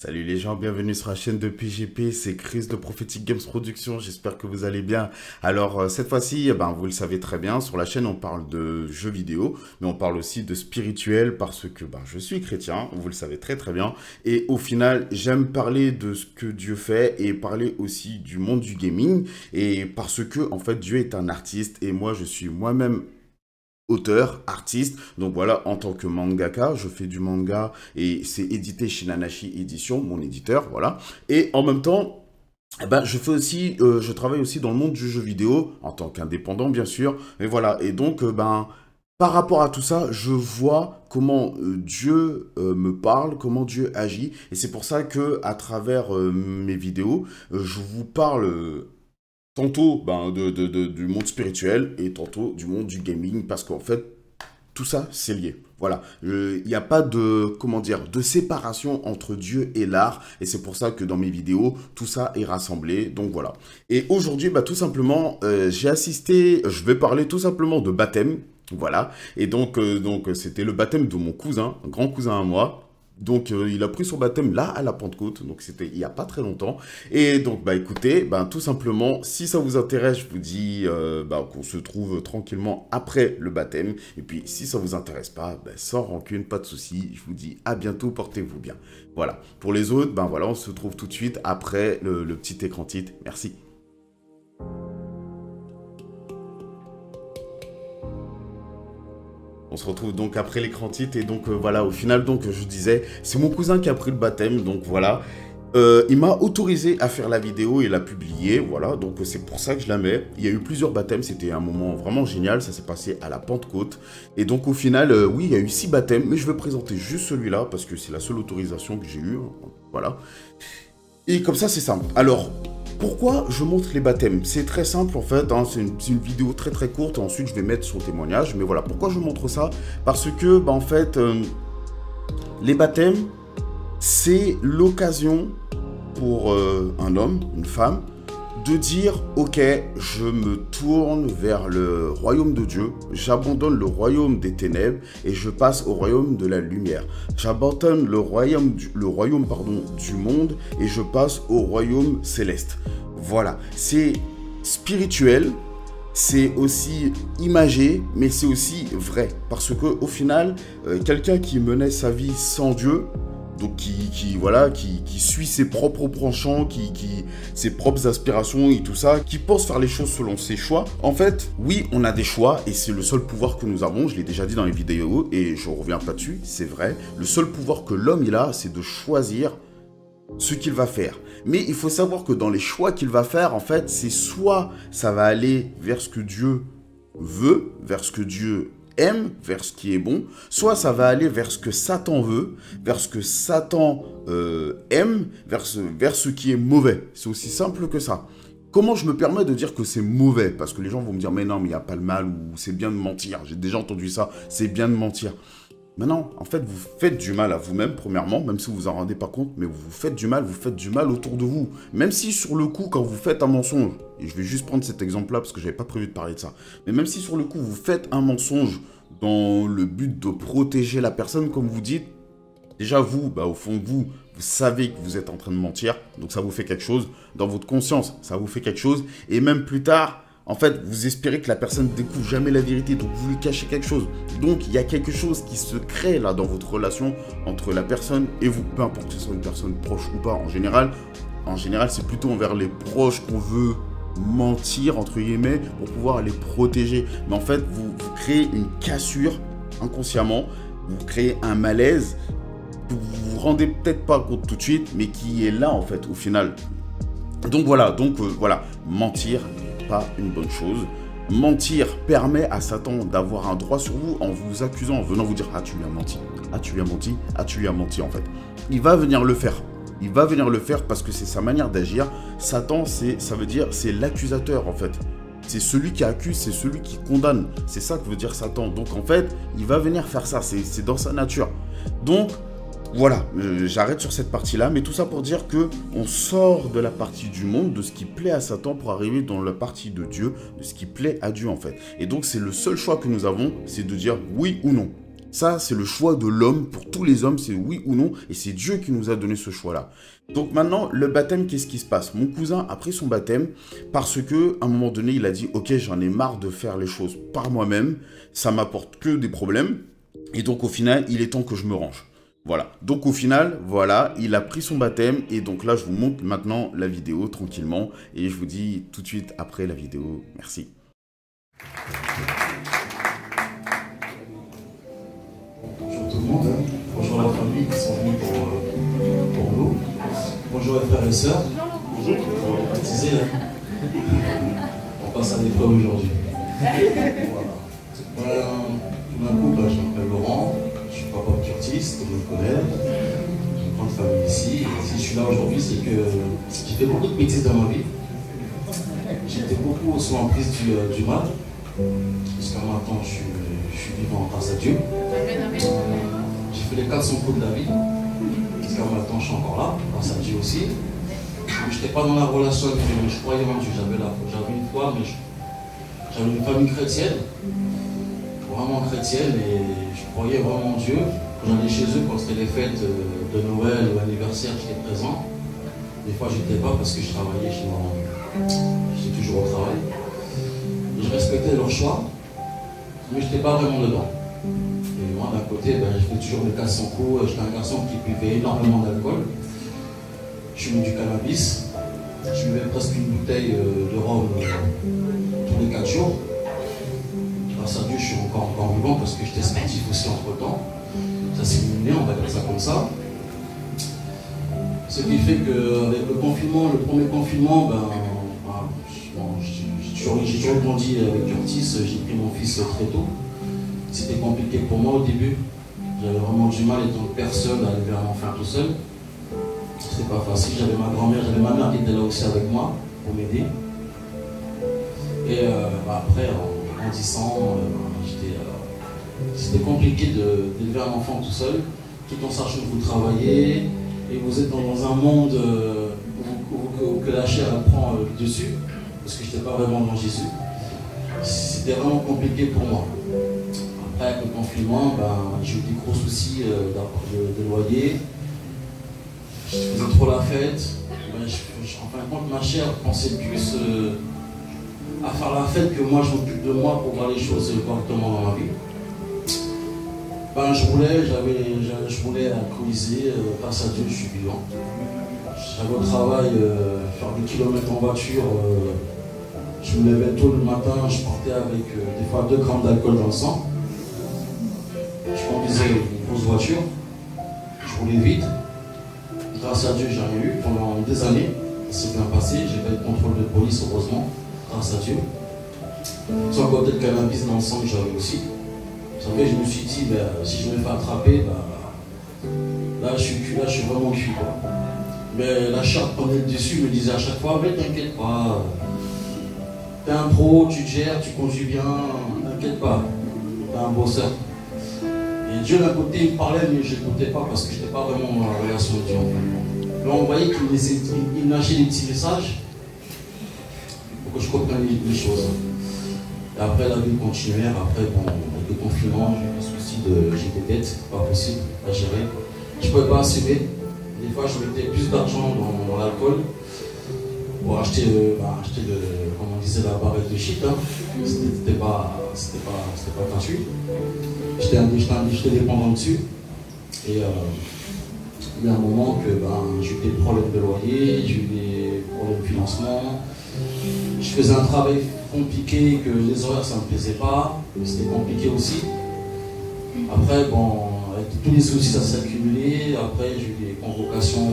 Salut les gens, bienvenue sur la chaîne de PGP, c'est Chris de Prophetic Games Production, j'espère que vous allez bien. Alors cette fois-ci, vous le savez très bien, sur la chaîne on parle de jeux vidéo, mais on parle aussi de spirituel parce que je suis chrétien, vous le savez très très bien. Et au final, j'aime parler de ce que Dieu fait et parler aussi du monde du gaming. Et parce que en fait Dieu est un artiste et moi je suis moi-même auteur, artiste, donc voilà, en tant que mangaka, je fais du manga et c'est édité chez Nanashi Édition, mon éditeur, voilà. Et en même temps, je fais aussi, je travaille aussi dans le monde du jeu vidéo, en tant qu'indépendant bien sûr, et voilà, et donc, par rapport à tout ça, je vois comment Dieu me parle, comment Dieu agit, et c'est pour ça que à travers mes vidéos, je vous parle tantôt du monde spirituel et tantôt du monde du gaming parce qu'en fait, tout ça, c'est lié. Voilà, il n'y a pas de, comment dire, de séparation entre Dieu et l'art et c'est pour ça que dans mes vidéos, tout ça est rassemblé, donc voilà. Et aujourd'hui, tout simplement, j'ai assisté, je vais parler tout simplement de baptême, voilà. Et donc c'était le baptême de mon cousin, un grand cousin à moi. Donc, il a pris son baptême là, à la Pentecôte. Donc, c'était il n'y a pas très longtemps. Et donc, écoutez, tout simplement, si ça vous intéresse, je vous dis qu'on se trouve tranquillement après le baptême. Et puis, si ça vous intéresse pas, sans rancune, pas de souci. Je vous dis à bientôt, portez-vous bien. Voilà. Pour les autres, voilà, on se trouve tout de suite après le petit écran titre. Merci. On se retrouve donc après l'écran titre et donc voilà, au final, donc je disais, c'est mon cousin qui a pris le baptême, donc voilà. Il m'a autorisé à faire la vidéo et la publier, voilà, donc c'est pour ça que je la mets. Il y a eu plusieurs baptêmes, c'était un moment vraiment génial, ça s'est passé à la Pentecôte. Et donc au final, oui, il y a eu 6 baptêmes, mais je vais présenter juste celui-là parce que c'est la seule autorisation que j'ai eue, voilà. Et comme ça, c'est simple. Alors, pourquoi je montre les baptêmes? C'est très simple en fait, hein, c'est une vidéo très très courte, ensuite je vais mettre son témoignage, mais voilà, pourquoi je montre ça? Parce que, en fait, les baptêmes, c'est l'occasion pour un homme, une femme, de dire, ok, je me tourne vers le royaume de Dieu, j'abandonne le royaume des ténèbres et je passe au royaume de la lumière. J'abandonne le royaume, du monde et je passe au royaume céleste. Voilà, c'est spirituel, c'est aussi imagé, mais c'est aussi vrai. Parce que au final, quelqu'un qui menait sa vie sans Dieu, donc qui suit ses propres penchants, ses propres aspirations et tout ça, qui pense faire les choses selon ses choix. En fait, oui, on a des choix et c'est le seul pouvoir que nous avons, je l'ai déjà dit dans les vidéos et je reviens pas dessus, c'est vrai. Le seul pouvoir que l'homme il a, c'est de choisir ce qu'il va faire. Mais il faut savoir que dans les choix qu'il va faire, en fait, c'est soit ça va aller vers ce que Dieu veut, vers ce que Dieu aime, vers ce qui est bon, soit ça va aller vers ce que Satan veut, vers ce que Satan aime, vers ce qui est mauvais. C'est aussi simple que ça. Comment je me permets de dire que c'est mauvais? Parce que les gens vont me dire, mais non, mais il n'y a pas le mal, ou c'est bien de mentir. J'ai déjà entendu ça, c'est bien de mentir. Maintenant, en fait, vous faites du mal à vous-même, premièrement, même si vous vous en rendez pas compte, mais vous faites du mal autour de vous. Même si sur le coup, quand vous faites un mensonge, et je vais juste prendre cet exemple-là parce que j'avais pas prévu de parler de ça, mais même si sur le coup, vous faites un mensonge dans le but de protéger la personne, comme vous dites, déjà vous, au fond de vous, vous savez que vous êtes en train de mentir, donc ça vous fait quelque chose. Dans votre conscience, ça vous fait quelque chose, et même plus tard, en fait, vous espérez que la personne ne découvre jamais la vérité, donc vous lui cachez quelque chose. Donc, il y a quelque chose qui se crée là dans votre relation entre la personne et vous. Peu importe que ce soit une personne proche ou pas, en général, c'est plutôt envers les proches qu'on veut mentir, entre guillemets, pour pouvoir les protéger. Mais en fait, vous créez une cassure inconsciemment, vous créez un malaise que vous vous rendez peut-être pas compte tout de suite, mais qui est là, en fait, au final. Donc voilà, mentir pas une bonne chose. Mentir permet à Satan d'avoir un droit sur vous en vous accusant, en venant vous dire « Ah, tu lui as menti. Ah, tu lui as menti. Ah, tu lui as menti, en fait. » Il va venir le faire. Il va venir le faire parce que c'est sa manière d'agir. Satan, ça veut dire, c'est l'accusateur, en fait. C'est celui qui accuse, c'est celui qui condamne. C'est ça que veut dire Satan. Donc, en fait, il va venir faire ça. C'est dans sa nature. Donc, voilà, j'arrête sur cette partie-là, mais tout ça pour dire que on sort de la partie du monde, de ce qui plaît à Satan pour arriver dans la partie de Dieu, de ce qui plaît à Dieu en fait. Et donc c'est le seul choix que nous avons, c'est de dire oui ou non. Ça, c'est le choix de l'homme. Pour tous les hommes, c'est oui ou non. Et c'est Dieu qui nous a donné ce choix-là. Donc maintenant, le baptême, qu'est-ce qui se passe? Mon cousin a pris son baptême parce que à un moment donné, il a dit « Ok, j'en ai marre de faire les choses par moi-même. Ça m'apporte que des problèmes. Et donc, au final, il est temps que je me range. » Voilà. Donc, au final, voilà, il a pris son baptême. Et donc là, je vous montre maintenant la vidéo tranquillement. Et je vous dis tout de suite après la vidéo. Merci. Bonjour tout le monde, bonjour la famille qui sont venus pour nous, bonjour les frères et sœurs, bonjour, on va baptiser, on passe à l'épreuve aujourd'hui. Voilà. Tout d'un coup, je m'appelle Laurent, je suis papa de Curtis, tout le monde connaît, j'ai une grande famille ici, et si je suis là aujourd'hui, c'est que j'ai fait beaucoup de bêtises dans ma vie, j'étais beaucoup sous l'emprise du mal, jusqu'à maintenant je suis vivant grâce à Dieu. J'ai fait les 400 coups de la vie. Jusqu'à maintenant, je suis encore là, grâce à Dieu aussi. Je n'étais pas dans la relation avec Dieu, mais je croyais en Dieu. J'avais une foi, mais j'avais une famille chrétienne, vraiment chrétienne, et je croyais vraiment en Dieu. Quand j'allais chez eux, quand c'était les fêtes de Noël ou anniversaire, j'étais présent. Des fois, je n'étais pas parce que je travaillais chez moi. J'étais toujours au travail. Et je respectais leur choix, mais je n'étais pas vraiment dedans. Et moi, d'un côté, je fais toujours mes 400 coups. J'étais un garçon qui buvait énormément d'alcool. Je fumais du cannabis. Je buvais presque une bouteille de rhum tous les 4 jours. Grâce à Dieu, je suis encore vivant parce que j'étais sportif aussi entre-temps. Ça s'est éliminé, on va dire ça comme ça. Ce qui fait qu'avec le confinement, le premier confinement, j'ai toujours grandi avec Curtis. J'ai pris mon fils très tôt. C'était compliqué pour moi au début. J'avais vraiment du mal étant personne à élever un enfant tout seul. C'était pas facile. J'avais ma grand-mère, j'avais ma mère qui était là aussi avec moi pour m'aider. Et après, en grandissant, c'était compliqué d'élever un enfant tout seul, tout en sachant que vous travaillez et vous êtes dans un monde que la chair elle prend le dessus, parce que je n'étais pas vraiment dans Jésus. C'était vraiment compliqué pour moi. Après, avec le confinement, j'ai eu des gros soucis de loyer. Je faisais trop la fête. En fin de compte, ma chair pensait plus à faire la fête que moi, je m'occupe de moi pour voir les choses correctement dans ma vie. Je voulais alcooliser. Grâce à Dieu, je suis vivant. J'avais au travail, faire des kilomètres en voiture. Je me levais tôt le matin, je partais avec des fois 2 grammes d'alcool dans le sang. Je conduisais une grosse voiture, je roulais vite. Grâce à Dieu, j'ai rien eu pendant des années. Ça s'est bien passé, j'ai pas eu de contrôle de police, heureusement, grâce à Dieu. Sans côté de cannabis dans le sang que j'avais aussi. Vous savez, je me suis dit, si je me fais attraper, là je suis vraiment cuit. Mais la chair prenait le dessus, me disait à chaque fois, mais t'inquiète pas. T'es un pro, tu te gères, tu conduis bien, t'inquiète pas, t'es un bosseur. Et Dieu d'un côté il me parlait, mais je n'écoutais pas parce que je n'étais pas vraiment dans la relation avec Dieu. Là on voyait qu'il lâchait des petits messages pour que je comprenne les choses. Et après la vie continuait, après avec le confinement, j'ai eu des soucis j'ai des dettes, pas possible à gérer. Je ne pouvais pas assumer. Des fois je mettais plus d'argent dans l'alcool pour acheter comme on disait, la barrette de shit. Hein. C'était pas gratuit. J'étais dépendant dessus. Et il y a un moment que j'ai eu des problèmes de loyer, j'ai eu des problèmes de financement. Je faisais un travail compliqué, que les horaires ça ne me plaisait pas, c'était compliqué aussi. Après, avec tous les soucis ça s'est accumulé. Après j'ai eu des convocations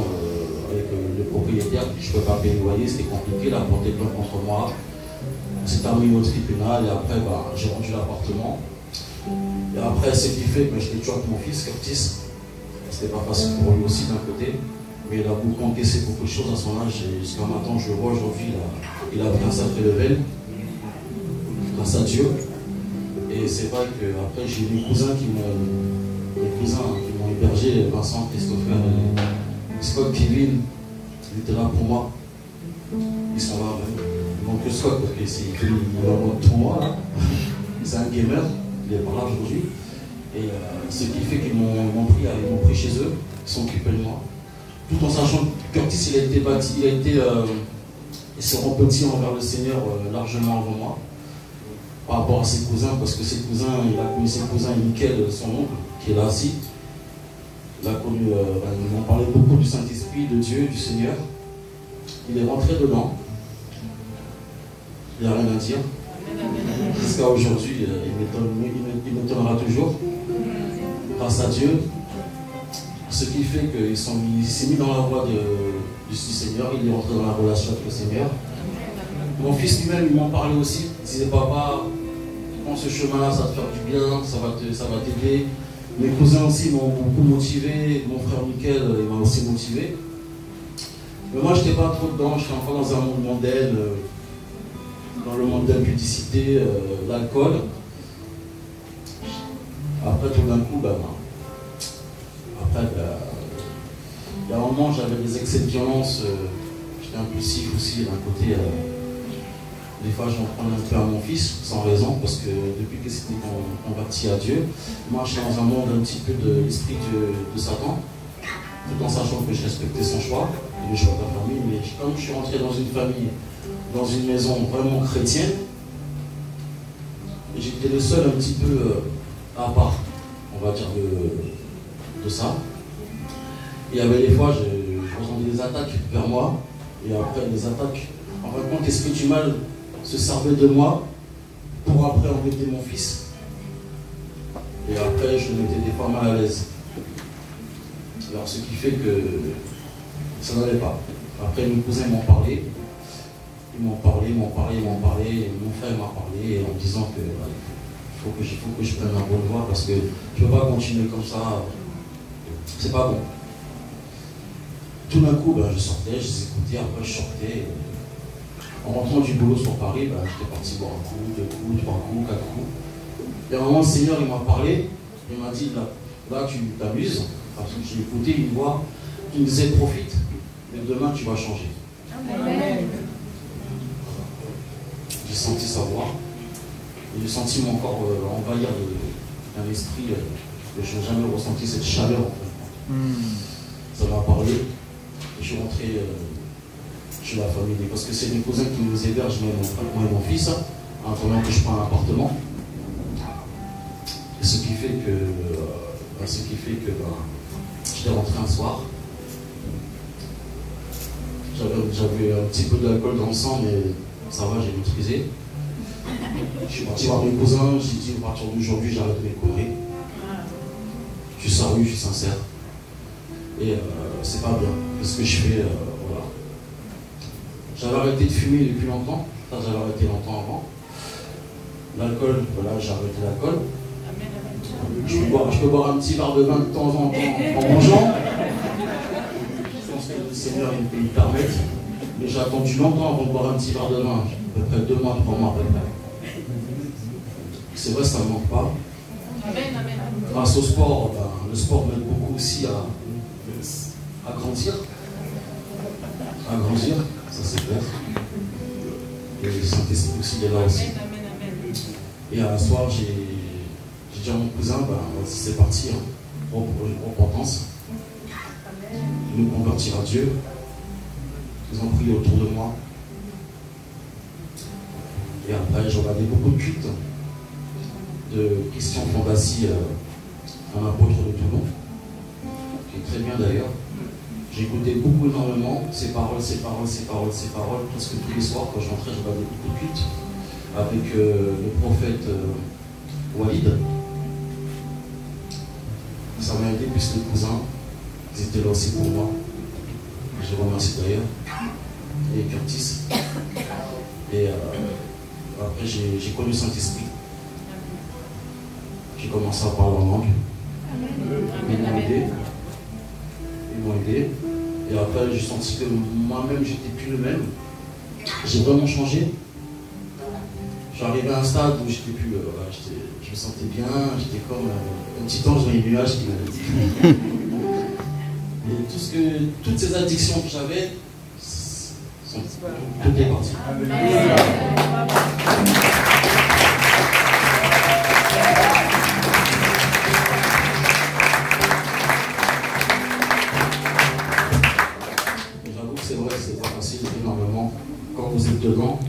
avec le propriétaire, je ne pouvais pas payer le loyer, c'était compliqué, il a porté plainte contre moi. C'est terminé au tribunal et après j'ai rendu l'appartement. Et après ce qui fait que j'étais toujours avec mon fils, Curtis. C'était pas facile pour lui aussi d'un côté, mais il a beaucoup encaissé beaucoup de choses à son âge et jusqu'à maintenant je le vois aujourd'hui, il a pris un sacré level, grâce à Dieu. Et c'est vrai qu'après j'ai mes cousins qui m'ont hébergé, Vincent, Christopher, Scott, Kevin, ils étaient là pour moi. Ils sont là même. Il manque que Scott parce qu'il est en mode tournoi là. C'est un gamer, il est par là aujourd'hui. Et ce qui fait qu'ils m'ont pris chez eux, ils sont occupés de moi. Tout en sachant que Curtis, il s'est repenti envers le Seigneur largement avant moi, par rapport à ses cousins, parce que ses cousins, il a connu ses cousins et Mickaël, son oncle, qui est là aussi. Il a connu, ils m'ont parlé beaucoup du Saint-Esprit, de Dieu, du Seigneur. Il est rentré dedans. Il n'y a rien à dire. Jusqu'à aujourd'hui, il m'étonnera toujours. Grâce à Dieu, ce qui fait qu'il s'est mis dans la voie du Seigneur, il est rentré dans la relation avec le Seigneur. Mon fils lui-même, il m'en parlait aussi. Il disait, papa, prends ce chemin-là, ça va te faire du bien, ça va t'aider. Mes cousins aussi m'ont beaucoup motivé. Mon frère Mickaël, il m'a aussi motivé. Mais moi, je n'étais pas trop dedans. J'étais encore dans un monde mondain, dans le monde de l'impudicité, l'alcool. Après, tout d'un coup, il y a un moment, j'avais des excès de violence. J'étais impulsif aussi d'un côté. Des fois, je m'en prenais un peu à mon fils, sans raison, parce que depuis que c'était converti à Dieu, moi, je suis dans un monde un petit peu de l'esprit de Satan, tout en sachant que je respectais son choix, et le choix de la famille. Mais comme je suis rentré dans une famille, dans une maison vraiment chrétienne, et j'étais le seul un petit peu à part, on va dire, de ça. Et il y avait des fois, je ressentais des attaques vers moi, et après des attaques. En fin de compte, l'esprit du mal se servait de moi pour après embêter mon fils. Et après, je m'étais des fois mal à l'aise. Alors, ce qui fait que ça n'allait pas. Après, mes cousins m'ont parlé. Ils m'ont parlé. Mon frère m'a parlé en me disant que il faut que je prenne la bonne voie parce que je ne peux pas continuer comme ça. C'est pas bon. Tout d'un coup, je sortais, je les écoutais, après je sortais. En rentrant du boulot sur Paris, j'étais parti boire un coup, 2 coups, 3 coups, 4 coups. Et à un moment, le Seigneur, il m'a parlé, il m'a dit, là tu t'amuses, parce que j'ai écouté une voix qui me disait, profite, mais demain tu vas changer. Amen. J'ai senti sa voix, et j'ai senti mon corps envahir d'un esprit que je n'ai jamais ressenti, cette chaleur en fait. Ça m'a parlé, et je suis rentré chez la famille, parce que c'est mes cousins qui nous hébergent, moi et mon fils, en attendant que je prenne un appartement. Et ce qui fait que j'étais rentré un soir. J'avais un petit peu d'alcool dans le sang, mais ça va, j'ai maîtrisé. Je suis parti voir mes cousins, j'ai dit à partir d'aujourd'hui j'arrête mes conneries. Je suis sérieux, je suis sincère. Et c'est pas bien. Qu'est-ce que je fais voilà. J'avais arrêté de fumer depuis longtemps. Ça, j'avais arrêté longtemps avant. L'alcool, voilà, j'ai arrêté l'alcool. Je peux boire un petit verre de vin de temps en temps en mangeant. Je pense que le Seigneur il peut me permettre. Mais j'ai attendu longtemps avant de boire un petit verre de vin. À peu près 2 mois, 3 mois à peu près. C'est vrai, ça ne manque pas. Grâce au sport, le sport m'aide beaucoup aussi à grandir. À grandir, ça c'est clair. Et le Saint-Esprit aussi est là aussi. Et à un soir, j'ai dit à mon cousin, c'est parti, repentance. Nous convertir à Dieu. Ils ont prié autour de moi. Et après, j'ai regardé beaucoup de cultes de Christian Fondassi, un apôtre de Toulon, qui est très bien d'ailleurs. J'ai écouté beaucoup énormément ces paroles, presque tous les soirs quand je rentrais, je regardais beaucoup de cultes avec le prophète Walid. Ça m'a aidé plus les cousins, ils étaient là aussi pour moi. Je les remercie d'ailleurs. Et Curtis. Et après j'ai connu le Saint-Esprit. J'ai commencé à parler en langue. Ils m'ont aidé. Et après j'ai senti que moi-même j'étais plus le même. J'ai vraiment changé. J'arrivais à un stade où j'étais plus. Je me sentais bien, j'étais comme un petit ange dans les nuages qui m'avait dit. Et toutes ces addictions que j'avais, tout est parti. foot dedans.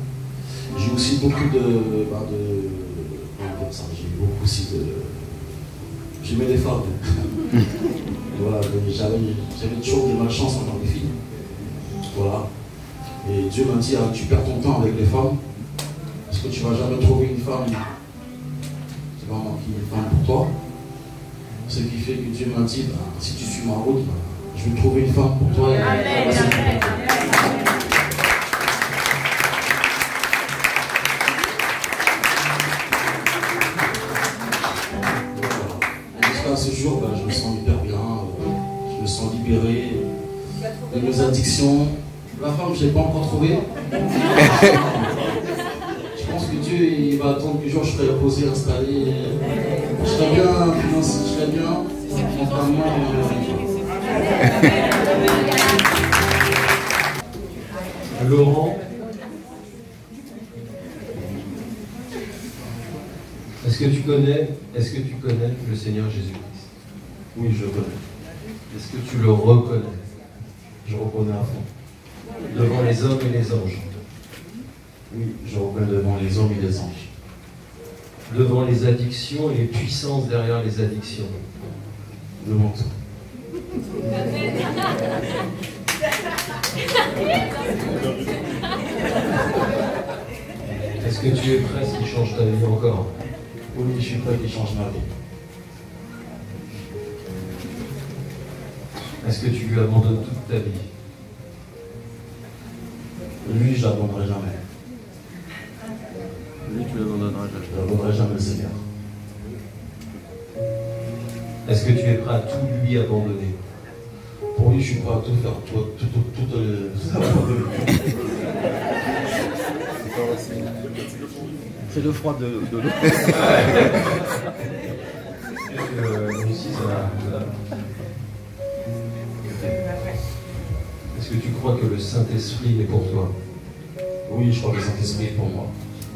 J'ai aussi beaucoup de j'ai eu beaucoup aussi de... J'aimais les femmes. Et voilà, j'avais toujours des malchances envers les filles. Voilà. Et Dieu m'a dit, ah, tu perds ton temps avec les femmes, parce que tu ne vas jamais trouver une femme qui va manquer une femme pour toi. Ce qui fait que Dieu m'a dit, bah, si tu suis ma route, bah, je vais trouver une femme pour toi. Amen. Jusqu'à ce jour, bah, je me sens hyper bien, je me sens libéré de mes addictions. La femme, je ne l'ai pas encore trouvée. Je pense que Dieu il va attendre que je serai posé, installé. Je serai bien financé, je serai bien mentalement. Laurent, est-ce que tu connais le Seigneur Jésus-Christ? Oui, je le connais. Est-ce que tu le reconnais Je reconnais à fond. devant les hommes et les anges, Oui, je reconnais devant les hommes et les anges. devant les addictions et les puissances derrière les addictions? Devant tout. Est-ce que tu es prêt à ce qu'il change ta vie encore? Oui, je suis prêt qu'il change ma vie. Est-ce que tu lui abandonnes toute ta vie? Lui, je ne l'abandonnerai jamais. Lui, tu l'abandonneras Je jamais. ne l'abandonnerai jamais, le Seigneur. Est-ce que tu es prêt à tout lui abandonner? Pour lui, je suis prêt à tout faire, tout C'est le froid de l'eau. Lucie, Est-ce que tu crois que le Saint-Esprit est pour toi? Oui, je crois que le Saint-Esprit est pour moi.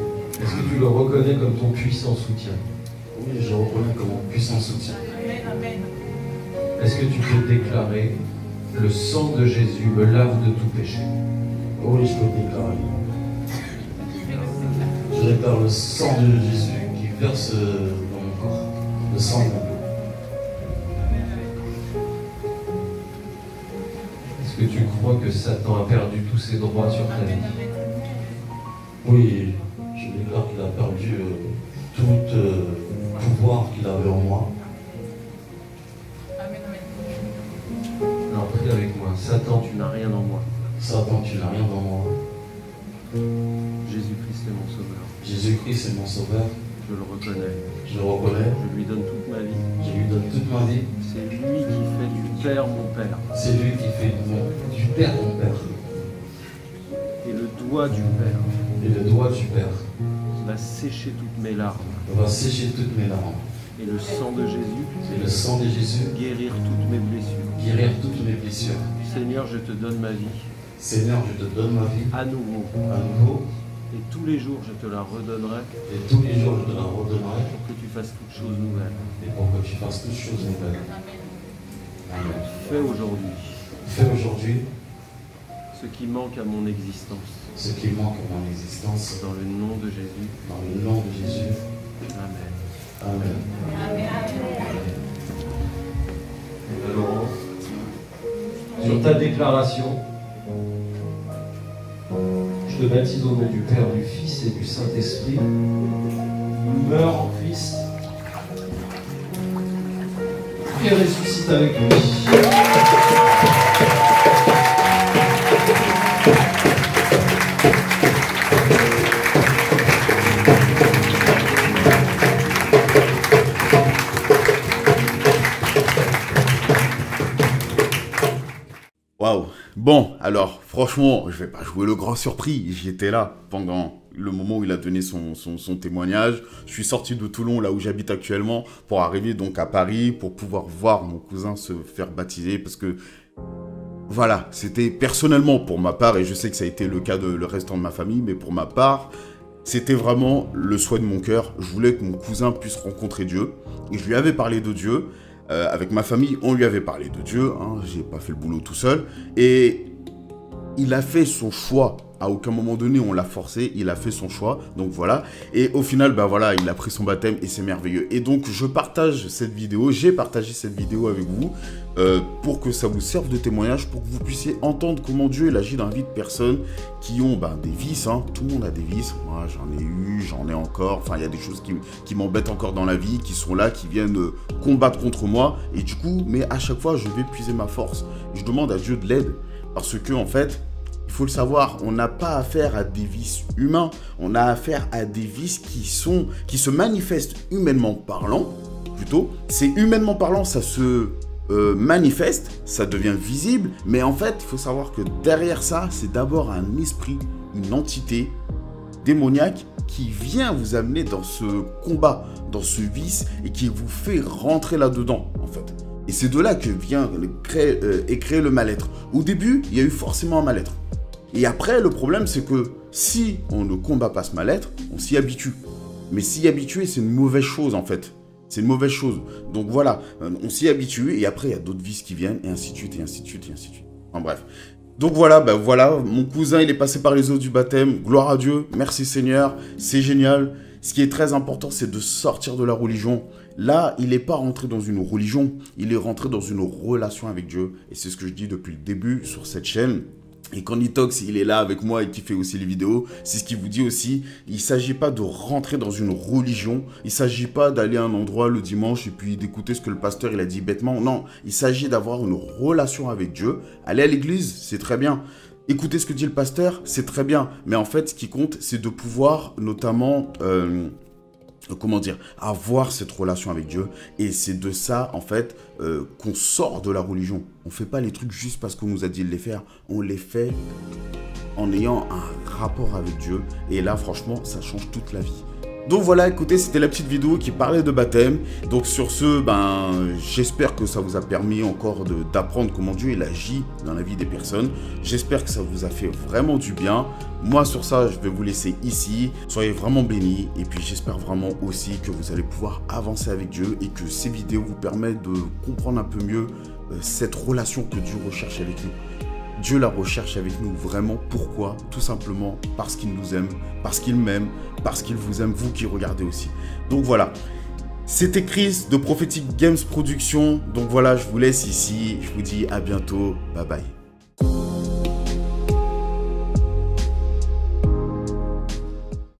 Est-ce que tu le reconnais comme ton puissant soutien? Oui, je le reconnais comme mon puissant soutien. Est-ce que tu peux déclarer: le sang de Jésus me lave de tout péché? Oui, je peux le déclarer. Je déclare le sang de Jésus qui verse dans mon corps. Le sang de mon corps. Est-ce que tu crois que Satan a perdu tous ses droits sur ta vie? Oui, je déclare qu'il a perdu tout pouvoir qu'il avait en moi. Alors prie avec moi. Satan, tu n'as rien en moi. Satan, tu n'as rien dans moi. Jésus-Christ est mon sauveur. Jésus-Christ est mon sauveur. Je le reconnais. Je le reconnais. Je lui donne toute ma vie. Je lui donne toute ma vie. C'est lui qui fait du Père mon Père. C'est lui qui fait du Père mon Père. Et le doigt du Père Et le doigt du Père va sécher toutes mes larmes. va sécher toutes mes larmes. Et le sang de Jésus Et le sang de Jésus guérir toutes mes blessures. guérir toutes mes blessures. Seigneur, je te donne ma vie Seigneur, je te donne ma vie à nouveau. à nouveau. Et tous les jours, je te la redonnerai Et tous les jours, je te la redonnerai. pour que tu fasses toutes choses nouvelles. Et pour que tu fasses toutes choses nouvelles. Amen. Fais aujourd'hui Fais aujourd'hui ce qui manque à mon existence. ce qui manque à mon existence. Dans le nom de Jésus. Dans le nom de Jésus. Amen. Amen. Laurent, sur ta déclaration, je te baptise au nom du Père, du Fils et du Saint-Esprit. Meurs en Christ et ressuscite avec lui. Waouh. Bon, alors, franchement, je vais pas jouer le grand surpris. J'y étais là pendant le moment où il a donné son témoignage. Je suis sorti de Toulon, là où j'habite actuellement, pour arriver donc à Paris, pour pouvoir voir mon cousin se faire baptiser, parce que, voilà, c'était personnellement pour ma part, et je sais que ça a été le cas de le restant de ma famille, mais pour ma part, c'était vraiment le souhait de mon cœur. Je voulais que mon cousin puisse rencontrer Dieu, et je lui avais parlé de Dieu. Avec ma famille, on lui avait parlé de Dieu, hein, j'ai pas fait le boulot tout seul, et il a fait son choix À aucun moment donné, on l'a forcé, il a fait son choix, donc voilà. Et au final, bah voilà, il a pris son baptême et c'est merveilleux. Et donc, je partage cette vidéo, j'ai partagé cette vidéo avec vous pour que ça vous serve de témoignage, pour que vous puissiez entendre comment Dieu il agit dans la vie de personnes qui ont des vices, hein. Tout le monde a des vices, moi j'en ai eu, j'en ai encore, enfin il y a des choses qui m'embêtent encore dans la vie, qui sont là, qui viennent combattre contre moi, et du coup, mais à chaque fois, je vais puiser ma force. Je demande à Dieu de l'aide, parce que en fait, il faut le savoir, on n'a pas affaire à des vices humains, on a affaire à des vices qui se manifestent humainement parlant, plutôt. C'est humainement parlant, ça se manifeste, ça devient visible, mais en fait, il faut savoir que derrière ça, c'est d'abord un esprit, une entité démoniaque qui vient vous amener dans ce combat, dans ce vice, et qui vous fait rentrer là-dedans, en fait. Et c'est de là que vient créer le mal-être. Au début, il y a eu forcément un mal-être. Et après, le problème, c'est que si on ne combat pas ce mal-être, on s'y habitue. Mais s'y habituer, c'est une mauvaise chose, en fait. C'est une mauvaise chose. Donc voilà, on s'y habitue, et après, il y a d'autres vices qui viennent, et ainsi de suite, et ainsi de suite, et ainsi de suite. Enfin bref. Donc voilà, voilà, mon cousin, il est passé par les eaux du baptême. Gloire à Dieu, merci Seigneur, c'est génial. Ce qui est très important, c'est de sortir de la religion. Là, il n'est pas rentré dans une religion, il est rentré dans une relation avec Dieu. Et c'est ce que je dis depuis le début sur cette chaîne. Et quand Nitox, il est là avec moi et qui fait aussi les vidéos, c'est ce qu'il vous dit aussi. Il ne s'agit pas de rentrer dans une religion. Il ne s'agit pas d'aller à un endroit le dimanche et puis d'écouter ce que le pasteur il a dit bêtement. Non, il s'agit d'avoir une relation avec Dieu. Aller à l'église, c'est très bien. Écouter ce que dit le pasteur, c'est très bien. Mais en fait, ce qui compte, c'est de pouvoir notamment... avoir cette relation avec Dieu. Et c'est de ça, en fait, qu'on sort de la religion. On ne fait pas les trucs juste parce qu'on nous a dit de les faire. On les fait en ayant un rapport avec Dieu. Et là, franchement, ça change toute la vie. Donc voilà, écoutez, c'était la petite vidéo qui parlait de baptême. Donc sur ce, j'espère que ça vous a permis encore d'apprendre comment Dieu il agit dans la vie des personnes. J'espère que ça vous a fait vraiment du bien. Moi sur ça, je vais vous laisser ici. Soyez vraiment bénis. Et puis j'espère vraiment aussi que vous allez pouvoir avancer avec Dieu et que ces vidéos vous permettent de comprendre un peu mieux cette relation que Dieu recherche avec nous. Dieu la recherche avec nous vraiment. Pourquoi? Tout simplement parce qu'il nous aime, parce qu'il m'aime, parce qu'il vous aime, vous qui regardez aussi. Donc voilà, c'était Chris de Prophetic Games Production. Donc voilà, je vous laisse ici. Je vous dis à bientôt. Bye bye.